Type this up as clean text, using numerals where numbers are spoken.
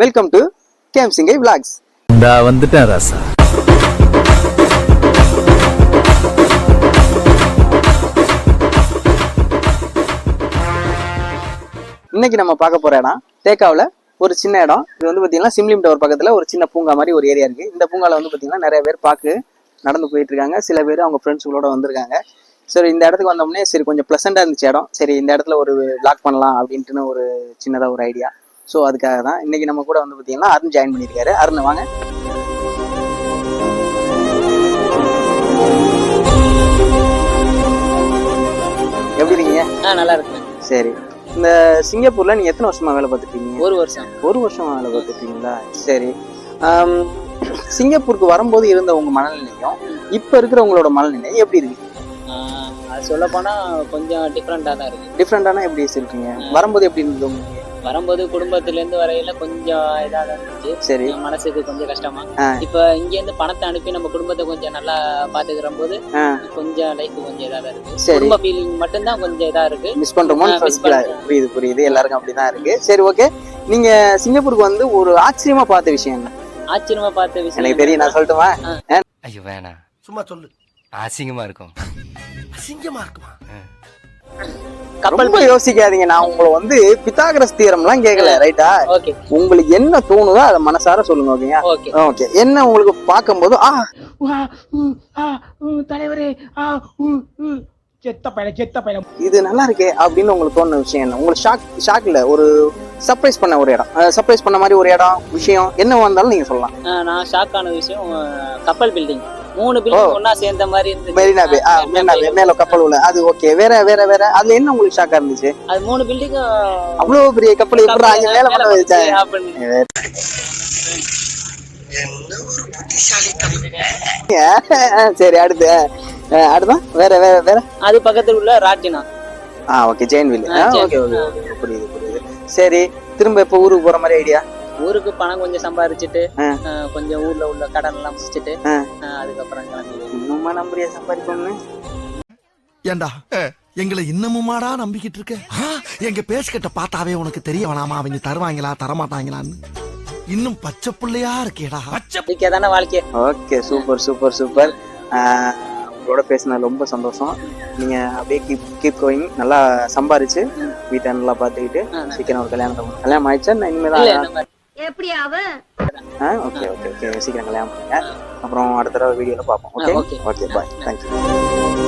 Welcome to game சிங்கை vlogs. வந்துட்டேன் ராசா. இன்னைக்கு நம்ம பார்க்க போற இடம் தேக்காவில் ஒரு சின்ன இடம். இது வந்து பார்த்தீங்கன்னா சிம்லிம் டவர் பக்கத்தில் ஒரு சின்ன பூங்கா மாதிரி ஒரு ஏரியா இருக்கு. இந்த பூங்காவில் வந்து பார்த்தீங்கன்னா நிறைய பேர் பார்க்க நடந்து போயிட்டு இருக்காங்க. சில பேர் அவங்க ஃப்ரெண்ட்ஸுகளோட வந்திருக்காங்க. சரி, இந்த இடத்துக்கு வந்தோம்னே சரி கொஞ்சம் ப்ளசண்டாக இருந்துச்சு இடம். சரி, இந்த இடத்துல ஒரு விளாக் பண்ணலாம் அப்படின்ட்டுன்னு ஒரு சின்னதாக ஒரு ஐடியா. ஸோ அதுக்காக தான் இன்னைக்கு நம்ம கூட வந்து பார்த்தீங்கன்னா அருண் ஜாயின் பண்ணியிருக்காரு. அருண் வாங்க. எப்படி இருக்கீங்க? நல்லா இருக்கு. சரி, இந்த சிங்கப்பூர்ல நீங்க எத்தனை வருஷமா வேலை பார்த்துட்டீங்க? ஒரு வருஷமா வேலை பார்த்துட்டீங்களா? சரி, சிங்கப்பூருக்கு வரும்போது இருந்த உங்க மனநிலையும் இப்ப இருக்கிற உங்களோட மனநிலை எப்படி இருக்கு? அது சொல்ல போனா கொஞ்சம் டிஃப்ரெண்டா தான் இருக்கு. டிஃப்ரெண்டானா எப்படி இருக்கீங்க? வரும்போது எப்படி இருந்தது உங்களுக்கு? வரும்போது குடும்பத்துல இருந்து வரையில கொஞ்சம் இதா இருந்துச்சு. சரி, மனசுக்கு கொஞ்சம் கஷ்டமா. இப்ப இங்க இருந்து பணத்தை அனுப்பி நம்ம குடும்பத்தை கொஞ்சம் நல்லா பாத்துக்கிற போது கொஞ்சம் லைஃப் கொஞ்சம் இதா இருக்கு. குடும்ப ஃபீலிங் மட்டும் தான் கொஞ்சம் இதா இருக்கு. மிஸ் பண்றோமோ? புரியுது, எல்லாருக்கும் அப்படிதான் இருக்கு. சரி, ஓகே. நீங்க சிங்கப்பூருக்கு வந்து ஒரு ஆச்சரியமா பார்த்த விஷயம் என்ன? ஆச்சரியமா பார்த்த விஷயம் எனக்கு தெரியும், நான் சொல்லட்டுமா? ஐயோ வேணாம், சும்மா சொல்லு. அசிங்கமா இருக்கும். அசிங்கமா இருக்குமா? ரொம்ப யோசிக்காதீங்க. நான் உங்களை வந்து பித்தாகரஸ் தியரம்லாம் கேட்கல, ரைட்டா? ஓகே. உங்களுக்கு என்ன தோணுதோ அதை மனசார சொல்லுங்க. ஓகேங்க? ஓகே. ஓகே. என்ன உங்களுக்கு பார்க்கும்போது தலைவரே செத்த பையன் இது நல்லா இருக்கே அப்படின்னு உங்களுக்கு தோணுன விஷயம் என்ன? உங்களுக்கு ஷாக்ல ஒரு சர்ப்ரைஸ் பண்ண ஒரு இடம், சர்ப்ரைஸ் பண்ண மாதிரி ஒரு இடம், விஷயம் என்ன வந்தாலும் நீங்க சொல்லலாம். நான் ஷாக் ஆன விஷயம் கப்பல் பில்டிங். 3 பில்டிங் ஒண்ணா சேர்ந்த மாதிரி இருந்துச்சு. மெரினா பே மேல கப்பல் உள்ள அது. ஓகே. வேற அதுல என்ன உங்களுக்கு ஷாக்கா இருந்துச்சு? அது 3 பில்டிங் அவ்வளவு பெரிய கப்பல் எப்படி அங்க மேல பண்ண வச்சாங்க? சரி, அடுத்து வேற அது பக்கத்துல உள்ள ராட்டினா. ஓகே, ஜெயின்வில். ஓகே, புரியுது. சரி, திரும்ப இப்ப ஊருக்கு போற மாதிரி ஐடியா? ஊருக்கு பணம் கொஞ்சம் சம்பாரிச்சுட்டு கொஞ்சம் ஊர்ல உள்ள கடன் எல்லாம் முடிச்சுட்டு அதுக்கப்புறம் கிளம்பி. இன்னுமா நம்புறியா சம்பாதிக்கணும்னு? ஏண்டா எங்களை இன்னமுமாடா நம்பிக்கிட்டு இருக்க? எங்க பேசிக்கிட்ட பார்த்தாவே உனக்கு தெரிய வேணாமா அவங்க தருவாங்களா தரமாட்டாங்களான்னு? இன்னும் பச்சை பிள்ளையா இருக்கேடா. பச்சை தானே வாழ்க்கை. Okay, super. உங்களோட பேசின ரொம்ப சந்தோஷம். நீங்க அப்படியே கீப் கோயிங். நல்லா சம்பாரிச்சு வீட்டை நல்லா பார்த்துக்கிட்டு சீக்கிரம் ஒரு கல்யாணம் ஆயிடுச்சா? நான் இனிமேதான். எப்படி அவன்? ஓகே, சீக்கிரம் கல்யாணம் பண்ணுங்க. அப்புறம் அடுத்த தடவை வீடியோல பார்ப்போம். ஓகே, பாய். தேங்க்யூ.